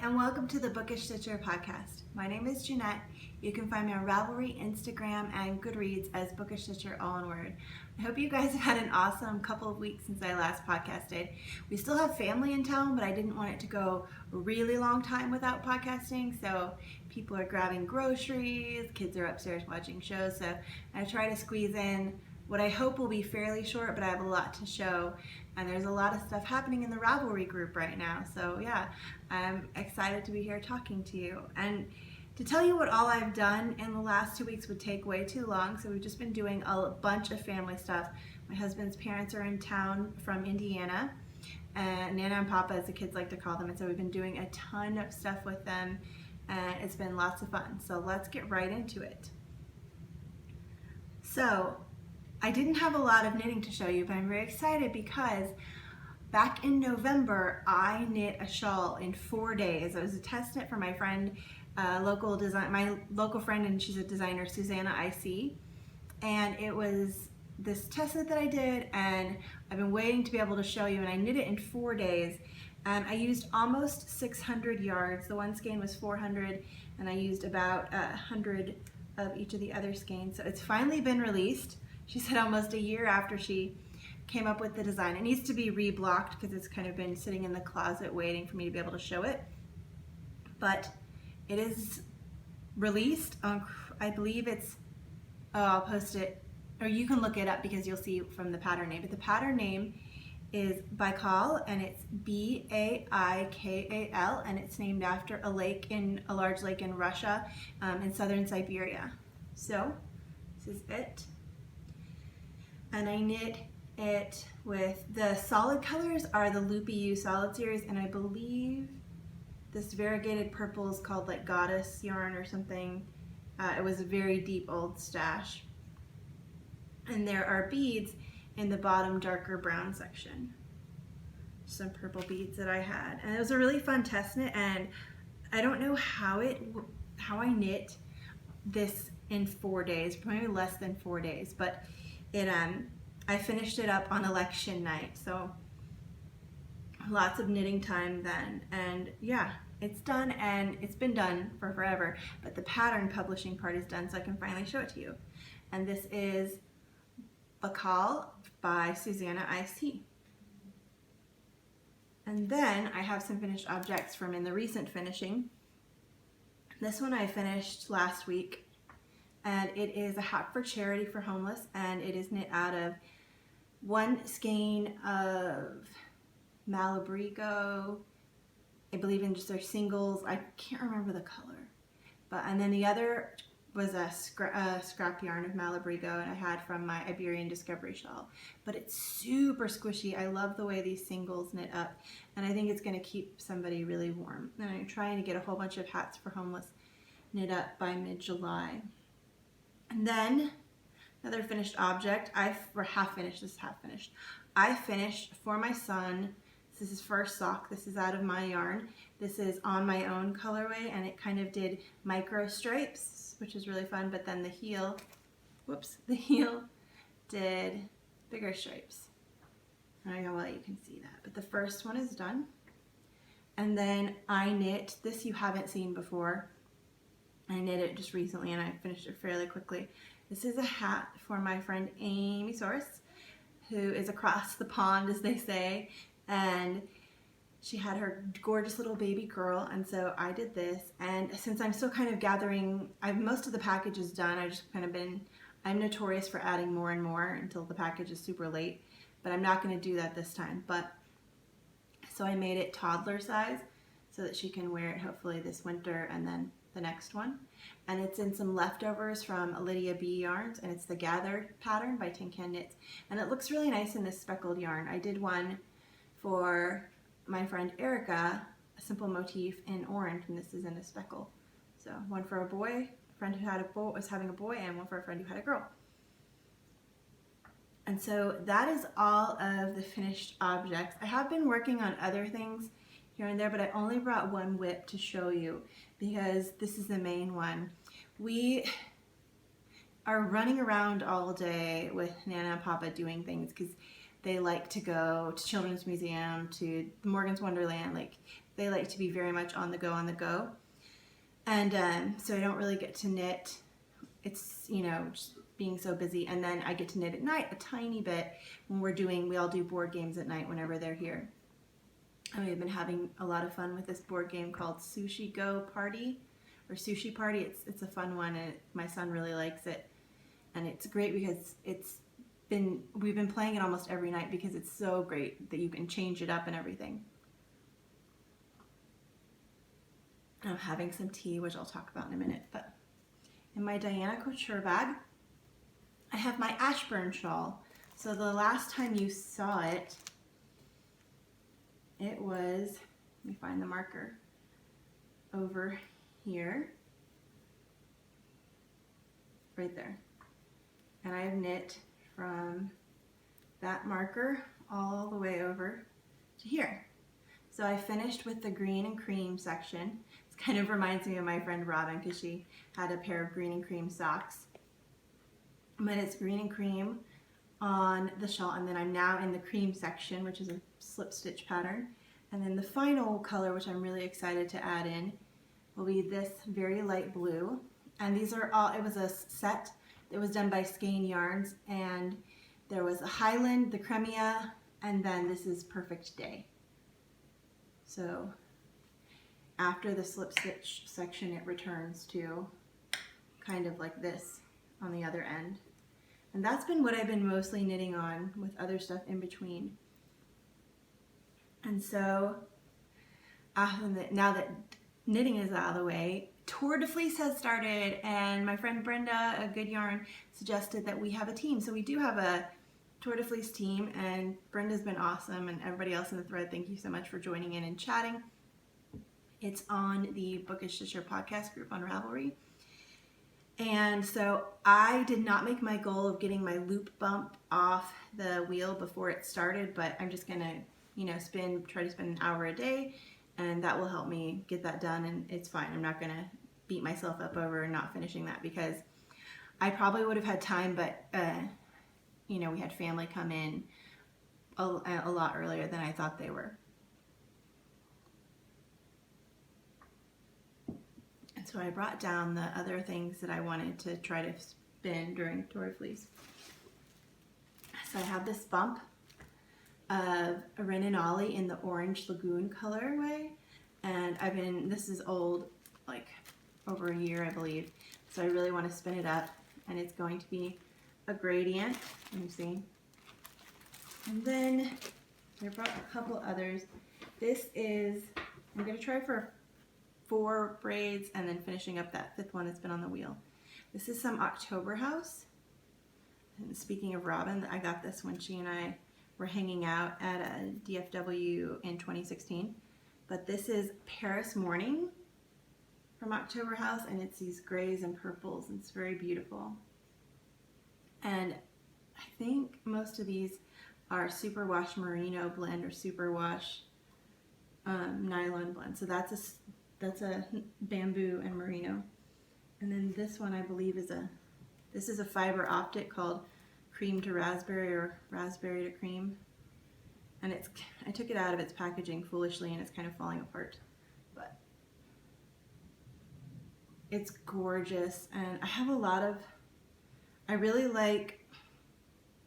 and welcome to the BookishStitcher podcast. My name is Jeanette. You can find me on Ravelry, Instagram, and Goodreads as BookishStitcher, all one word. I hope you guys have had an awesome couple of weeks since I last podcasted. We still have family in town, but I didn't want it to go a really long time without podcasting, so people are grabbing groceries, kids are upstairs watching shows, so I try to squeeze in what I hope will be fairly short, but I have a lot to show, and there's a lot of stuff happening in the Ravelry group right now, so yeah, I'm excited to be here talking to you. And to tell you what all I've done in the last 2 weeks would take way too long, so we've just been doing a bunch of family stuff. My husband's parents are in town from Indiana, and Nana and Papa, as the kids like to call them, and so we've been doing a ton of stuff with them, and it's been lots of fun. So let's get right into it. So I didn't have a lot of knitting to show you, but I'm very excited because back in November, I knit a shawl in 4 days. It was a test knit for my friend, my local friend, and she's a designer, Susanna IC. And it was this test knit that I did, and I've been waiting to be able to show you, and I knit it in 4 days. And I used almost 600 yards. The one skein was 400, and I used about 100 of each of the other skeins. So it's finally been released. She said almost a year after she came up with the design. It needs to be reblocked because it's kind of been sitting in the closet waiting for me to be able to show it. But it is released. I believe it's, I'll post it, or you can look it up because you'll see from the pattern name. But the pattern name is BookishStitcher KAL, and it's B-A-I-K-A-L, and it's named after a large lake in Russia, in southern Siberia. So this is it. And I knit it with, the solid colors are the Loopy U Solid Series, and I believe this variegated purple is called like Goddess yarn or something. It was a very deep old stash. And there are beads in the bottom darker brown section. Some purple beads that I had. And it was a really fun test knit, and I don't know how I knit this in 4 days, probably less than 4 days, but I finished it up on election night, so lots of knitting time then, and yeah, it's done, and it's been done for forever, but the pattern publishing part is done, so I can finally show it to you. And this is BookishStitcher KAL by Susanna IC. And then I have some finished objects from in the recent finishing. This one I finished last week, and it is a hat for charity for homeless, and it is knit out of one skein of Malabrigo, I believe in just their singles. I can't remember the color, and then the other was a scrap yarn of Malabrigo, and I had from my Iberian Discovery Shawl. But it's super squishy. I love the way these singles knit up, and I think it's going to keep somebody really warm. And I'm trying to get a whole bunch of hats for homeless knit up by mid-July. And then another finished object, half finished, I finished for my son. This is his first sock. This is out of my yarn. This is on my own colorway, and it kind of did micro stripes, which is really fun, but then the heel did bigger stripes. I don't know why you can see that, but the first one is done. And then I knit, this you haven't seen before, I knit it just recently, and I finished it fairly quickly. This is a hat for my friend Amy Source, who is across the pond, as they say, and she had her gorgeous little baby girl, and so I did this. And since I'm still kind of gathering, most of the package is done. I'm notorious for adding more and more until the package is super late, but I'm not going to do that this time. So I made it toddler size so that she can wear it hopefully this winter and then the next one. And it's in some leftovers from Lydia B yarns, and it's the Gathered pattern by Tin Can Knits, and it looks really nice in this speckled yarn. I did one for my friend Erica, a simple motif in orange, and this is in a speckle. So one for a boy, a friend who was having a boy, and one for a friend who had a girl. And so that is all of the finished objects. I have been working on other things here and there, but I only brought one WIP to show you because this is the main one. We are running around all day with Nana and Papa doing things because they like to go to Children's Museum, to Morgan's Wonderland. Like, they like to be very much on the go. And so I don't really get to knit. It's, you know, just being so busy. And then I get to knit at night a tiny bit when we all do board games at night whenever they're here. And we've been having a lot of fun with this board game called Sushi Go Party or Sushi Party. It's a fun one, and my son really likes it. And it's great because we've been playing it almost every night because it's so great that you can change it up and everything. I'm having some tea, which I'll talk about in a minute. But in my Diana Couture bag, I have my Ashburn shawl. So the last time you saw it, it was, let me find the marker, over here, right there. And I have knit from that marker all the way over to here. So I finished with the green and cream section. It kind of reminds me of my friend Robin because she had a pair of green and cream socks. But it's green and cream on the shawl, and then I'm now in the cream section, which is a slip stitch pattern. And then the final color, which I'm really excited to add in, will be this very light blue. And these are all, it was a set that was done by Skein yarns, and there was a Highland, the Cremia, and then this is Perfect Day. So after the slip stitch section, it returns to kind of like this on the other end. And that's been what I've been mostly knitting on, with other stuff in between. And so now that knitting is out of the way, Tour de Fleece has started, and my friend Brenda, a Good Yarn, suggested that we have a team. So we do have a Tour de Fleece team, and Brenda's been awesome, and everybody else in the thread, thank you so much for joining in and chatting. It's on the BookishStitcher podcast group on Ravelry. And so I did not make my goal of getting my loop bump off the wheel before it started, but I'm just gonna, you know, try to spend an hour a day, and that will help me get that done, and it's fine. I'm not gonna beat myself up over not finishing that because I probably would have had time, but you know, we had family come in a lot earlier than I thought they were. And so I brought down the other things that I wanted to try to spin during Tour de Fleece. So I have this bump of a Rin and Ollie in the Orange Lagoon colorway, and this is old, like over a year I believe, so I really want to spin it up, and it's going to be a gradient. Let me see. And then I brought a couple others. This is, I'm going to try for 4 braids and then finishing up that 5th one that's been on the wheel. This is some October House. And speaking of Robin, I got this when she and I were hanging out at a DFW in 2016. But this is Paris Morning from October House, and it's these grays and purples, and it's very beautiful. And I think most of these are superwash merino blend or superwash nylon blend. So that's a bamboo and merino. And then this one I believe is a fiber optic called Cream to Raspberry or Raspberry to Cream. And I took it out of its packaging foolishly, and it's kind of falling apart. But it's gorgeous, and I really like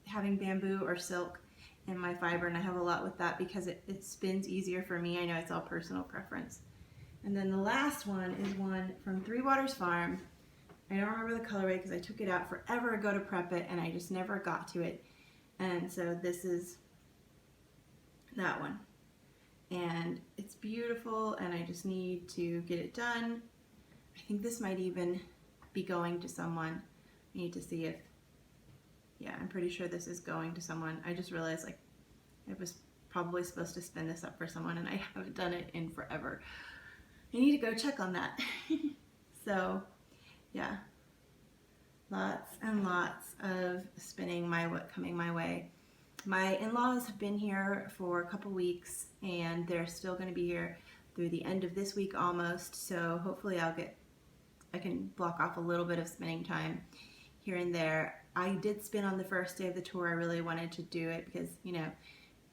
having bamboo or silk in my fiber, and I have a lot with that because it spins easier for me. I know it's all personal preference. And then the last one is one from Three Waters Farm. I don't remember the colorway because I took it out forever ago to prep it, and I just never got to it. And so this is that one. And it's beautiful, and I just need to get it done. I think this might even be going to someone. I need to see if, yeah, I'm pretty sure this is going to someone. I just realized, like, I was probably supposed to spin this up for someone, and I haven't done it in forever. I need to go check on that. So, yeah, lots and lots of spinning coming my way. My in-laws have been here for a couple weeks, and they're still going to be here through the end of this week almost. So hopefully I can block off a little bit of spinning time here and there. I did spin on the first day of the tour. I really wanted to do it because, you know,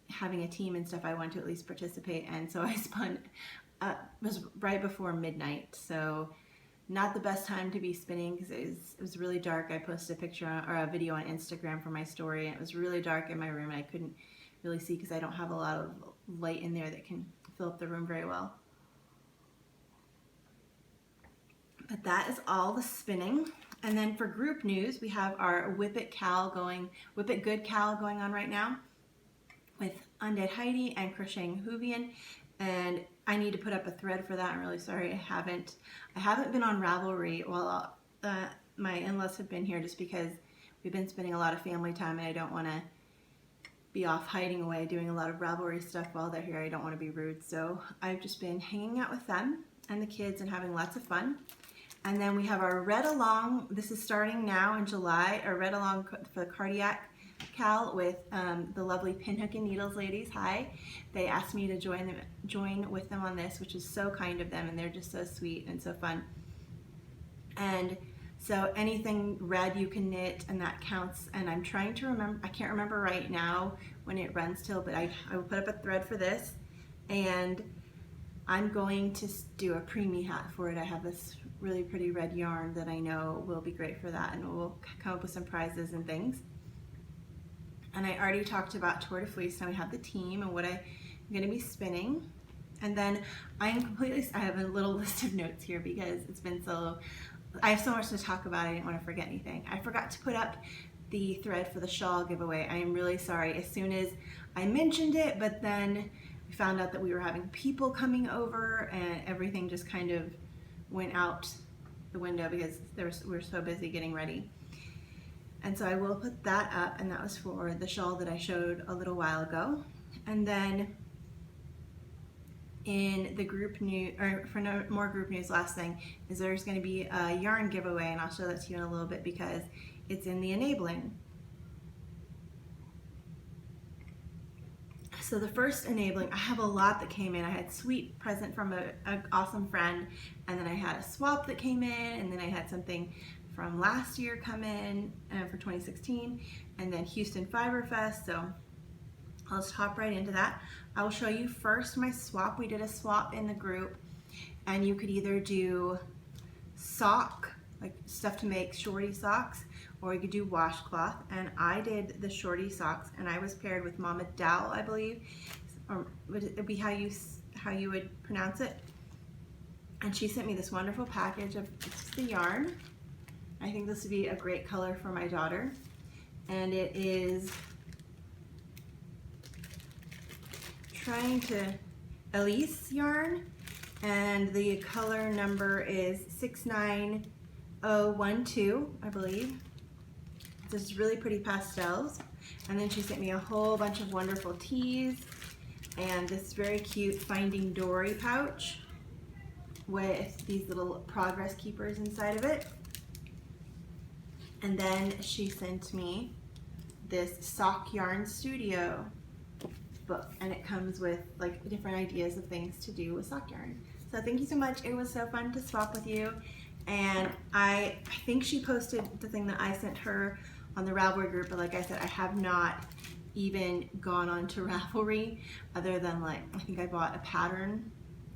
having a team and stuff, I wanted to at least participate, and so I spun was right before midnight, so not the best time to be spinning because it was really dark. I posted a picture or a video on Instagram for my story, and it was really dark in my room, and I couldn't really see because I don't have a lot of light in there that can fill up the room very well. But that is all the spinning. And then for group news, we have our WIP It Good KAL going on right now with Undead Heidi and Crocheting Hoovian. And I need to put up a thread for that. I'm really sorry I haven't been on Ravelry while my in-laws have been here, just because we've been spending a lot of family time and I don't want to be off hiding away doing a lot of Ravelry stuff while they're here. I don't want to be rude. So I've just been hanging out with them and the kids and having lots of fun. And then we have our Read Along. This is starting now in July, our Read Along for the Cardiac KAL with the lovely Pinhook and Needles ladies. Hi. They asked me to join with them on this, which is so kind of them, and they're just so sweet and so fun. And so anything red you can knit, and that counts. And I'm trying to remember, I can't remember right now when it runs till, but I will put up a thread for this. And I'm going to do a preemie hat for it. I have this really pretty red yarn that I know will be great for that, and we'll come up with some prizes and things. And I already talked about Tour de Fleece, and we have the team and what I'm going to be spinning. And then I have a little list of notes here because it's been I have so much to talk about, I didn't want to forget anything. I forgot to put up the thread for the shawl giveaway. I am really sorry. As soon as I mentioned it, but then we found out that we were having people coming over and everything just kind of went out the window because we were so busy getting ready. And so I will put that up, and that was for the shawl that I showed a little while ago. And then in the group news, or for more group news, last thing is there's going to be a yarn giveaway, and I'll show that to you in a little bit because it's in the enabling. So the first enabling, I have a lot that came in. I had sweet present from an awesome friend, and then I had a swap that came in, and then I had something from last year come in for 2016, and then Houston Fiber Fest. So I'll just hop right into that. I will show you first my swap. We did a swap in the group, and you could either do sock, like stuff to make shorty socks, or you could do washcloth. And I did the shorty socks, and I was paired with Mama Dowell, I believe, or would it be how you would pronounce it? And she sent me this wonderful package of just the yarn. I think this would be a great color for my daughter, and it is trying to Elise yarn, and the color number is 69012, I believe. This is really pretty pastels. And then she sent me a whole bunch of wonderful teas and this very cute Finding Dory pouch with these little progress keepers inside of it. And then she sent me this Sock Yarn Studio book, and it comes with like different ideas of things to do with sock yarn. So thank you so much. It was so fun to swap with you. And I think she posted the thing that I sent her on the Ravelry group, but like I said, I have not even gone on to Ravelry other than like, I think I bought a pattern,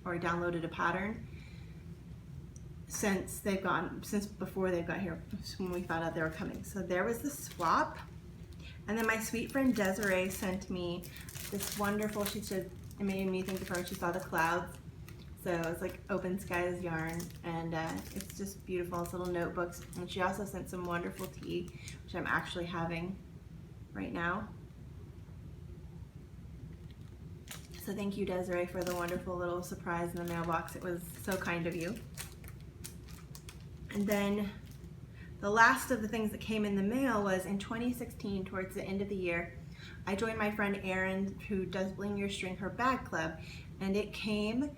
or I downloaded a pattern since before they got here, when we found out they were coming. So there was the swap. And then my sweet friend Desiree sent me this wonderful, it made me think of her when she saw the clouds. So it's like Open Skies yarn, and it's just beautiful. It's little notebooks. And she also sent some wonderful tea, which I'm actually having right now. So thank you, Desiree, for the wonderful little surprise in the mailbox. It was so kind of you. And then the last of the things that came in the mail was in 2016, towards the end of the year, I joined my friend Erin, who does Bling Your String, her bag club, and it came,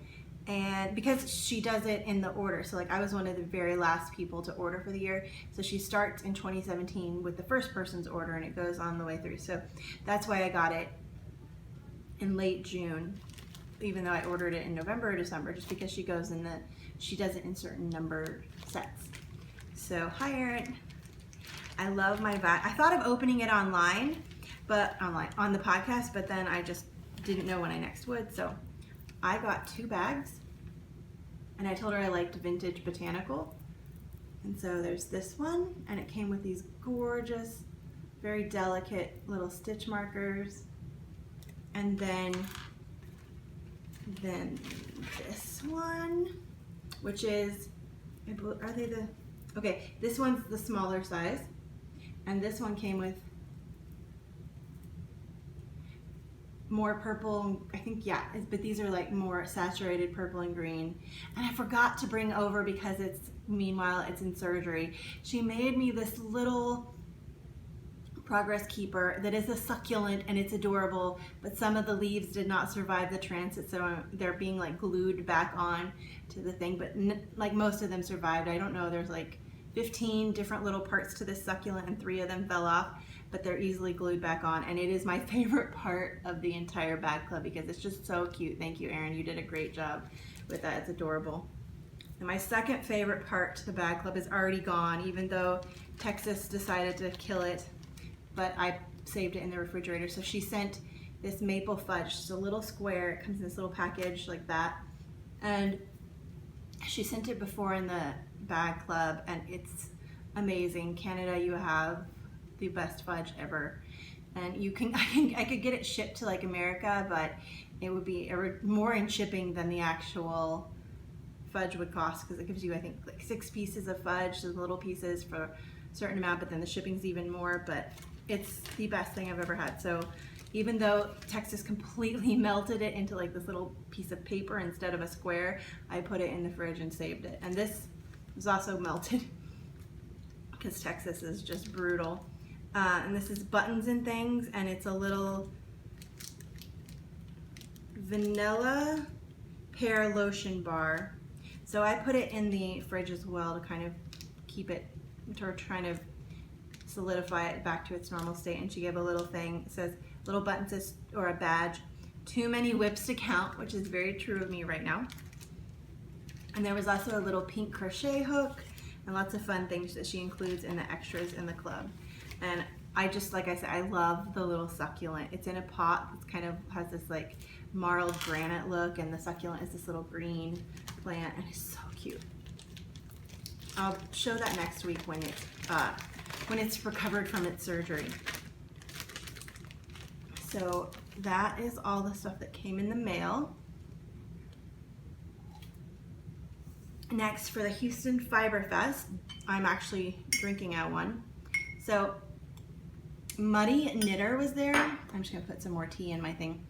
and because she does it in the order, so like I was one of the very last people to order for the year, so she starts in 2017 with the first person's order, and it goes on the way through. So that's why I got it in late June, even though I ordered it in November or December, just because she does it in certain number sets. So hi Erin, I love my bag. I thought of opening it on the podcast, but then I just didn't know when I next would. So I got 2 bags, And I told her I liked vintage botanical. And so there's this one, and it came with these gorgeous, very delicate little stitch markers. And then this one, which is, are they the, okay, this one's the smaller size. And this one came with more purple, I think, yeah, but these are like more saturated purple and green. And I forgot to bring over, because meanwhile it's in surgery, she made me this little progress keeper that is a succulent, and it's adorable, but some of the leaves did not survive the transit, so they're being like glued back on to the thing, but like most of them survived. I don't know, there's like 15 different little parts to this succulent, and 3 of them fell off, but they're easily glued back on, and it is my favorite part of the entire bag club because it's just so cute. Thank you, Erin, you did a great job with that. It's adorable. And my second favorite part to the bag club is already gone, even though Texas decided to kill it, but I saved it in the refrigerator. So she sent this maple fudge, just a little square. It comes in this little package like that, and she sent it before in the bag club, and it's amazing. Canada, you have the best fudge ever, and you can I could get it shipped to like America, but it would be more in shipping than the actual fudge would cost, because it gives you, I think, like 6 pieces of fudge, the little pieces for a certain amount, but then the shipping's even more. But it's the best thing I've ever had. So even though Texas completely melted it into like this little piece of paper instead of a square, I put it in the fridge and saved it. And this was also melted because Texas is just brutal. And this is buttons and things, and it's a little vanilla pear lotion bar. So I put it in the fridge as well to kind of keep it, to try to solidify it back to its normal state. And she gave a little thing, it says, little button says, or a badge, too many whips to count, which is very true of me right now. And there was also a little pink crochet hook and lots of fun things that she includes in the extras in the club. And I just, like I said, I love the little succulent. It's in a pot. It kind of has this like marled granite look, and the succulent is this little green plant, and it's so cute. I'll show that next week when it's recovered from its surgery. So that is all the stuff that came in the mail. Next, for the Houston Fiber Fest, I'm actually drinking out one. So Muddy Knitter was there. I'm just gonna put some more tea in my thing.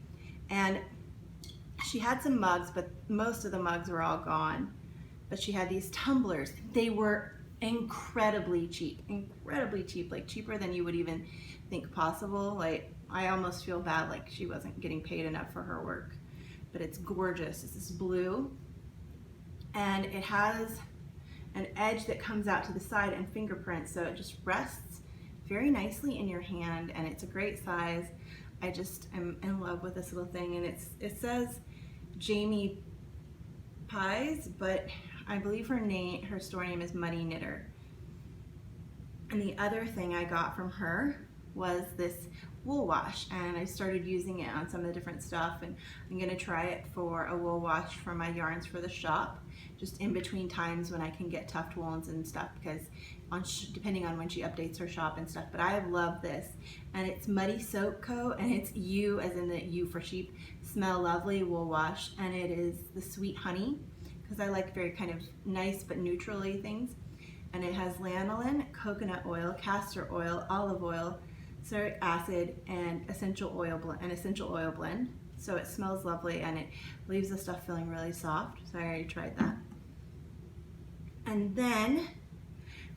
And she had some mugs, but most of the mugs were all gone. But she had these tumblers. They were incredibly cheap, like cheaper than you would even think possible. Like, I almost feel bad like she wasn't getting paid enough for her work. But it's gorgeous. It's this blue, and it has an edge that comes out to the side and fingerprints, so it just rests very nicely in your hand, and it's a great size. I just am in love with this little thing, and it says Jamie Pies, but I believe her store name is Muddy Knitter. And the other thing I got from her was this wool wash, and I started using it on some of the different stuff, and I'm gonna try it for a wool wash for my yarns for the shop, just in between times when I can get tuft woolens and stuff, because depending on when she updates her shop and stuff. But I love this, and it's Muddy Soap Co, and it's U as in the U for sheep, Smell Lovely wool wash, and it is the sweet honey, because I like very kind of nice but neutrally things. And it has lanolin, coconut oil, castor oil, olive oil, citric acid, and essential oil blend. So it smells lovely, and it leaves the stuff feeling really soft. So I already tried that. And then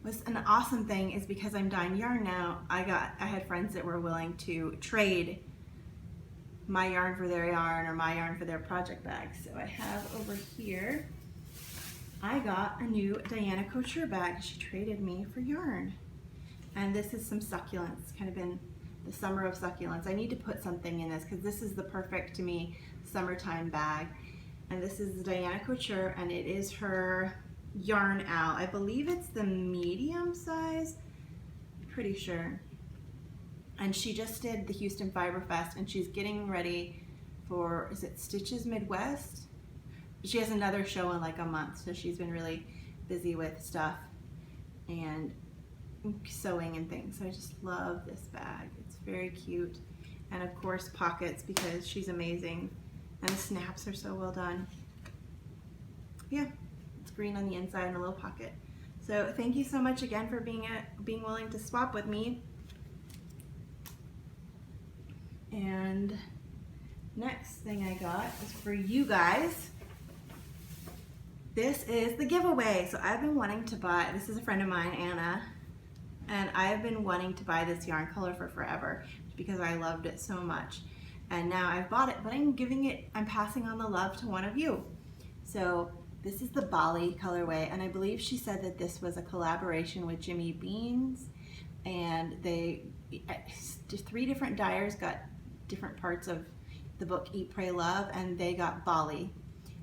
was an awesome thing is, because I'm dyeing yarn now, I had friends that were willing to trade my yarn for their yarn or my yarn for their project bags. So I have over here, I got a new Diana Couture bag. She traded me for yarn. And this is some succulents, kind of in the summer of succulents. I need to put something in this because this is the perfect, to me, summertime bag. And this is Diana Couture, and it is her Yarn Owl. I believe it's the medium size, pretty sure. And she just did the Houston Fiber Fest, and she's getting ready for, is it Stitches Midwest? she has another show in like a month, so she's been really busy with stuff and sewing and things. So I just love this bag. It's very cute. And of course pockets, because she's amazing. And the snaps are so well done. Yeah, it's green on the inside and a little pocket. So thank you so much again for being willing to swap with me. And next thing I got is for you guys. This is the giveaway. So I've been wanting to buy, this is a friend of mine, Anna, and I've been wanting to buy this yarn color for forever because I loved it so much. And now I've bought it, but I'm passing on the love to one of you. So this is the Bali colorway, and I believe she said that this was a collaboration with Jimmy Beans, and just 3 different dyers got different parts of the book Eat, Pray, Love, and they got Bali,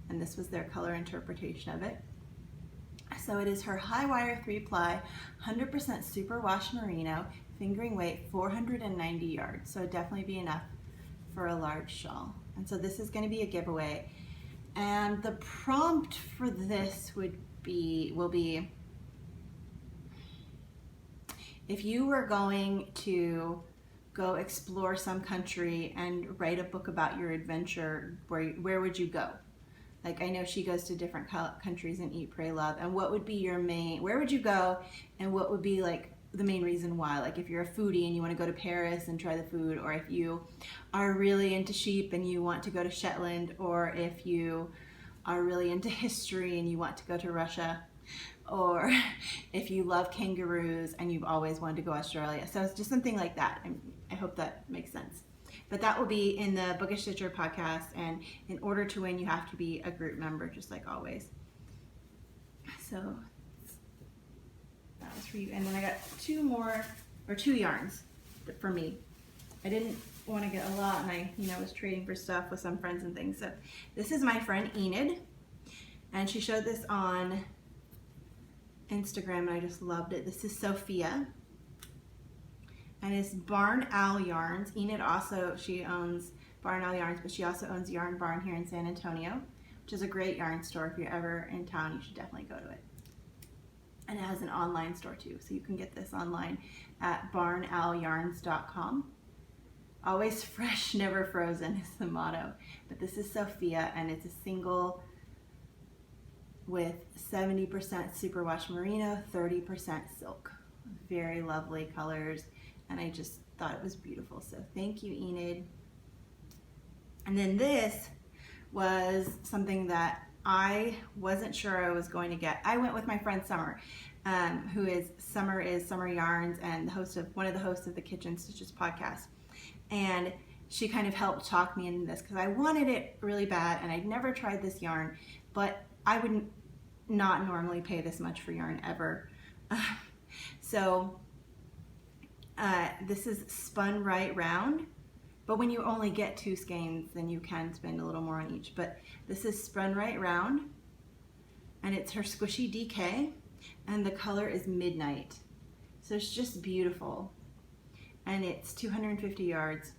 and this was their color interpretation of it. So it is her high wire 3-ply, 100% superwash merino, fingering weight 490 yards, so it'd definitely be enough for a large shawl. And so this is going to be a giveaway, and the prompt for this will be if you were going to go explore some country and write a book about your adventure, where would you go? Like, I know she goes to different countries and Eat, Pray, Love, and what would be your main, where would you go, and what would be like the main reason why? Like if you're a foodie and you want to go to Paris and try the food, or if you are really into sheep and you want to go to Shetland, or if you are really into history and you want to go to Russia, or if you love kangaroos and you've always wanted to go to Australia. So it's just something like that. I hope that makes sense. But that will be in the BookishStitcher podcast, and in order to win, you have to be a group member, just like always. So that was for you. And then I got 2 yarns for me. I didn't want to get a lot, and I was trading for stuff with some friends and things. So this is my friend Enid, and she showed this on Instagram, and I just loved it. This is Sophia, and it's Barn Owl Yarns. Enid she owns Barn Owl Yarns, but she also owns Yarn Barn here in San Antonio, which is a great yarn store. If you're ever in town, you should definitely go to it. And it has an online store too, so you can get this online at barnowlyarns.com. Always fresh, never frozen is the motto. But this is Sophia, and it's a single with 70% superwash merino, 30% silk. Very lovely colors, and I just thought it was beautiful. So thank you, Enid. And then this was something that I wasn't sure I was going to get. I went with my friend Summer, who is Summer Yarns, and one of the hosts of the Kitchen Stitches podcast. And she kind of helped talk me into this because I wanted it really bad, and I'd never tried this yarn, but I would not normally pay this much for yarn ever. So this is spun right round, but when you only get 2 skeins, then you can spend a little more on each. But this is spun right round, and it's her squishy DK, and the color is Midnight. So it's just beautiful, and it's 250 yards.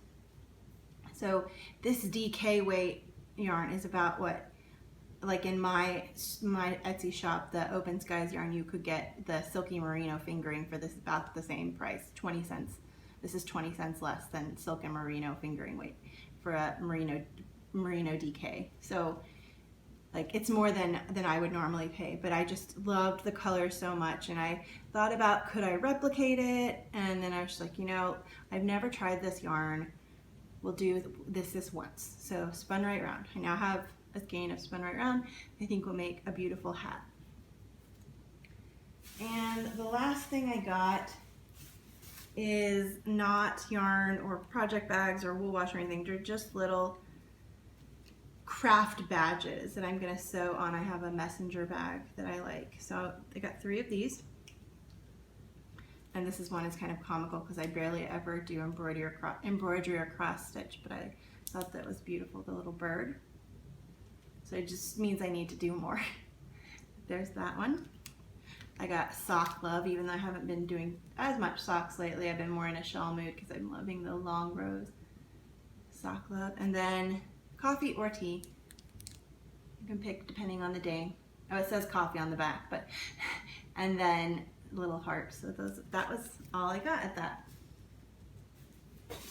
So this DK weight yarn is about what, like in my Etsy shop, the Open Skies yarn, you could get the Silky Merino fingering for this about the same price, 20 cents. This is 20 cents less than Silk and Merino fingering weight for a Merino DK. So like it's more than I would normally pay, but I just loved the color so much, and I thought about, could I replicate it? And then I was like, I've never tried this yarn. We'll do this once. So spun right round. I now have a skein of spun right round. I think will make a beautiful hat. And the last thing I got is not yarn or project bags or wool wash or anything. They're just little craft badges that I'm gonna sew on. I have a messenger bag that I like. So I got 3 of these. And this is one is kind of comical because I barely ever do embroidery or cross stitch, but I thought that was beautiful, the little bird. So it just means I need to do more. There's that one. I got Sock Love, even though I haven't been doing as much socks lately. I've been more in a shawl mood because I'm loving the long rows. Sock Love. And then Coffee or Tea. You can pick depending on the day. Oh, it says coffee on the back, but and then little hearts. So that was all I got at that.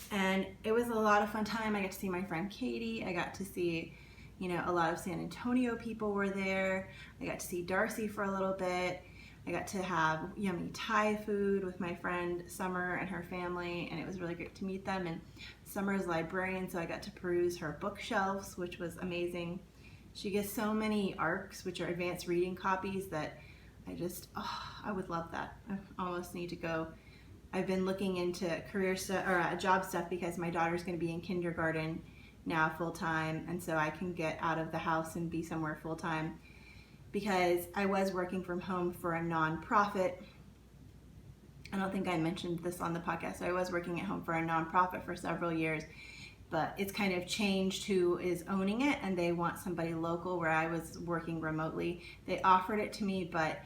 And it was a lot of fun time. I got to see my friend Katie. I got to see, you know, a lot of San Antonio people were there. I got to see Darcy for a little bit. I got to have yummy Thai food with my friend Summer and her family, and it was really great to meet them. And Summer's a librarian, so I got to peruse her bookshelves, which was amazing. She gets so many ARCs, which are advanced reading copies, that I would love that. I almost need to go. I've been looking into career stuff or job stuff because my daughter's going to be in kindergarten now full time, and so I can get out of the house and be somewhere full time. Because I was working from home for a nonprofit. I don't think I mentioned this on the podcast. So I was working at home for a nonprofit for several years, but it's kind of changed who is owning it, and they want somebody local where I was working remotely. They offered it to me, but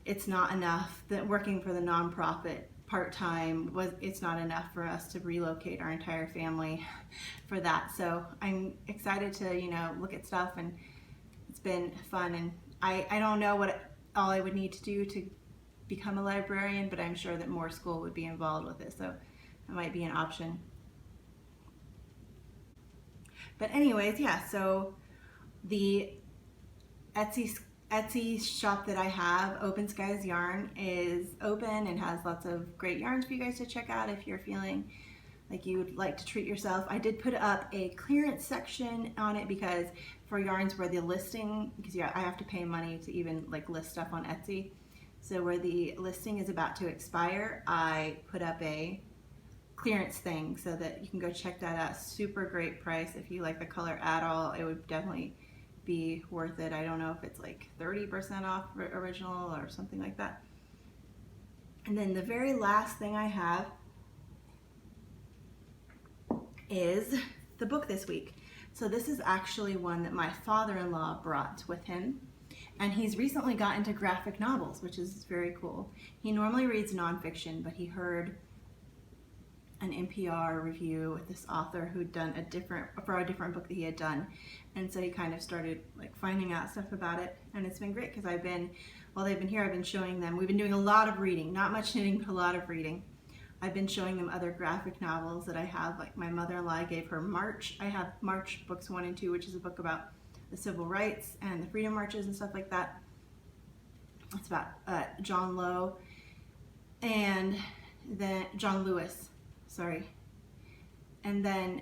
it's not enough. That working for the nonprofit part-time it's not enough for us to relocate our entire family for that. So I'm excited to, you know, look at stuff, and it's been fun. And I don't know what all I would need to do to become a librarian, but I'm sure that more school would be involved with it, so that might be an option. But anyways, yeah, so the Etsy shop that I have, Open Skies Yarn, is open and has lots of great yarns for you guys to check out if you're feeling like you would like to treat yourself. I did put up a clearance section on it because for yarns where the listing, because yeah, I have to pay money to even like list stuff on Etsy. So where the listing is about to expire, I put up a clearance thing so that you can go check that out. Super great price. If you like the color at all, it would definitely be worth it. I don't know if it's like 30% off original or something like that. And then the very last thing I have is the book this week. So this is actually one that my father-in-law brought with him, and he's recently got into graphic novels, which is very cool. He normally reads nonfiction, but he heard an NPR review with this author who'd done a different book that he had done, and so he kind of started like finding out stuff about it, and it's been great because while they've been here, I've been showing them. We've been doing a lot of reading, not much knitting, but a lot of reading. I've been showing them other graphic novels that I have. Like my mother-in-law, I gave her March. I have March books 1 and 2, which is a book about the civil rights and the freedom marches and stuff like that. It's about John Lowe and then John Lewis, sorry. And then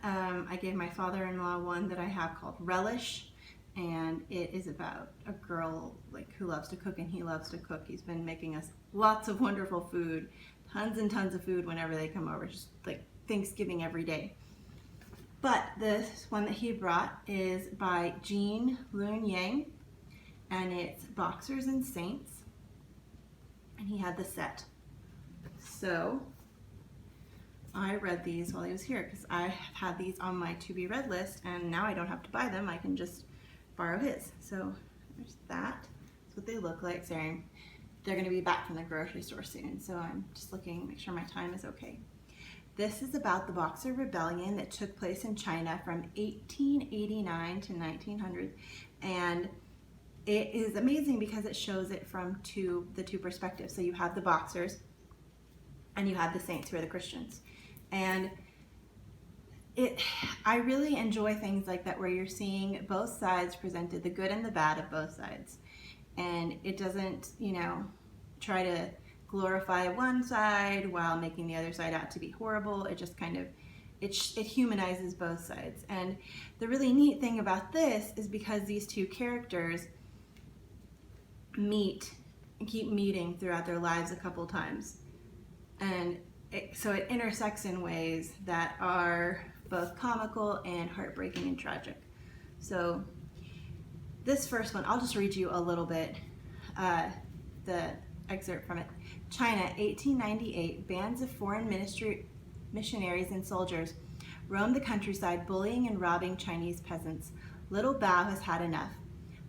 I gave my father-in-law one that I have called Relish, and it is about a girl like who loves to cook, and he loves to cook. He's been making us lots of wonderful food. Tons and tons of food whenever they come over, just like Thanksgiving every day. But this one that he brought is by Jean Luen Yang, and it's Boxers and Saints, and he had the set. So I read these while he was here because I had these on my to be read list, and now I don't have to buy them. I can just borrow his. So there's that. That's what they look like. Sorry. They're going to be back from the grocery store soon, so I'm just looking, make sure my time is okay. This is about the Boxer Rebellion that took place in China from 1889 to 1900, and it is amazing because it shows it from the two perspectives. So you have the Boxers, and you have the Saints, who are the Christians, and I really enjoy things like that where you're seeing both sides presented, the good and the bad of both sides. And it doesn't, you know, try to glorify one side while making the other side out to be horrible. It just kind of, it humanizes both sides. And the really neat thing about this is because these two characters meet and keep meeting throughout their lives a couple times. And so it intersects in ways that are both comical and heartbreaking and tragic. So this first one, I'll just read you a little bit, the excerpt from it. China, 1898, bands of foreign missionaries and soldiers roam the countryside, bullying and robbing Chinese peasants. Little Bao has had enough.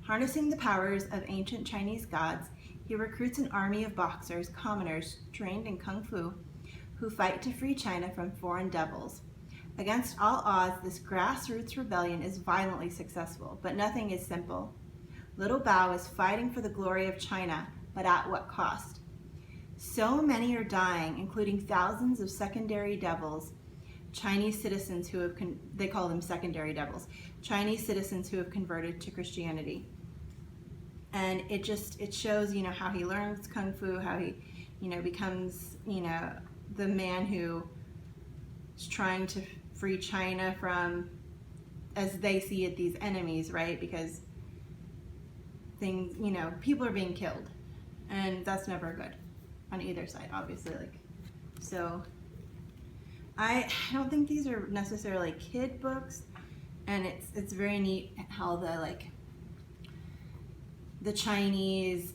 Harnessing the powers of ancient Chinese gods, he recruits an army of boxers, commoners trained in kung fu, who fight to free China from foreign devils. Against all odds, this grassroots rebellion is violently successful, but nothing is simple. Little Bao is fighting for the glory of China, but at what cost? So many are dying, including thousands of secondary devils, Chinese citizens who have, they call them secondary devils, Chinese citizens who have converted to Christianity. And it shows, how he learns Kung Fu, how he, becomes, the man who is trying to free China from, as they see it, these enemies, right? Because things, people are being killed, and that's never good on either side, obviously. So I don't think these are necessarily kid books, and it's very neat how the Chinese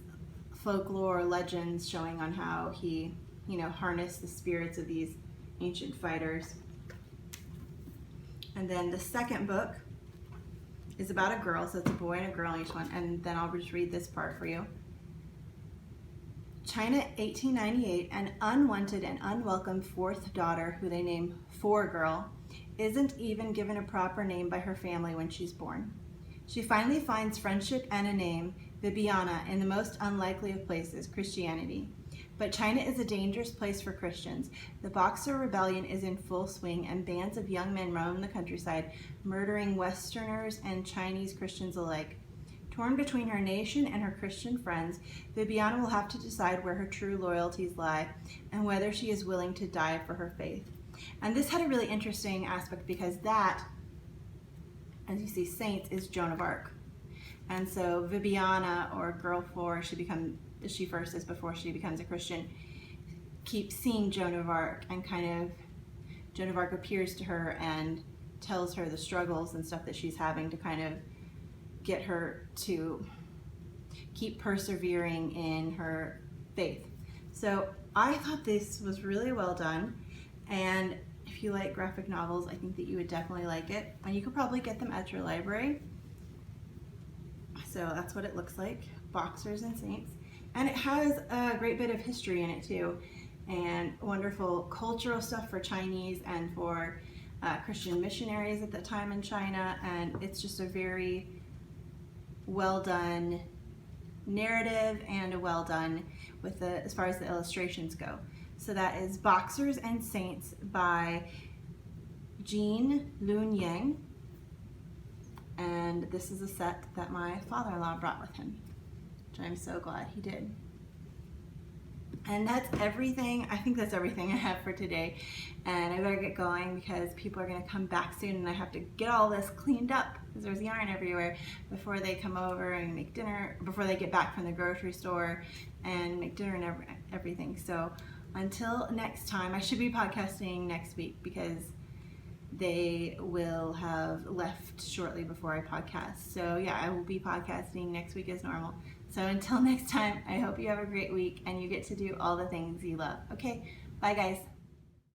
folklore legends showing on how he, harnessed the spirits of these ancient fighters. And then the second book is about a girl, so it's a boy and a girl in each one, and then I'll just read this part for you. China, 1898, an unwanted and unwelcome fourth daughter, who they name Four Girl, isn't even given a proper name by her family when she's born. She finally finds friendship and a name, Bibiana, in the most unlikely of places, Christianity. But China is a dangerous place for Christians. The Boxer Rebellion is in full swing, and bands of young men roam the countryside, murdering Westerners and Chinese Christians alike. Torn between her nation and her Christian friends, Bibiana will have to decide where her true loyalties lie and whether she is willing to die for her faith. And this had a really interesting aspect because that, as you see, Saints is Joan of Arc. And so Bibiana, or Girl 4, she first is before she becomes a Christian, keeps seeing Joan of Arc, and Joan of Arc appears to her and tells her the struggles and stuff that she's having to kind of get her to keep persevering in her faith. So I thought this was really well done, and if you like graphic novels, I think that you would definitely like it, and you could probably get them at your library. So that's what it looks like, Boxers and Saints. And it has a great bit of history in it too, and wonderful cultural stuff for Chinese and for Christian missionaries at the time in China, and it's just a very well done narrative and a well done with as far as the illustrations go. So that is Boxers and Saints by Jean Luen Yang, and this is a set that my father-in-law brought with him, which I'm so glad he did. And that's everything. I think that's everything I have for today, and I better get going because people are going to come back soon, and I have to get all this cleaned up because there's yarn everywhere before they come over and make dinner, before they get back from the grocery store and make dinner and everything. So until next time, I should be podcasting next week because they will have left shortly before I podcast. So yeah, I will be podcasting next week as normal. So until next time, I hope you have a great week and you get to do all the things you love. Okay, bye guys.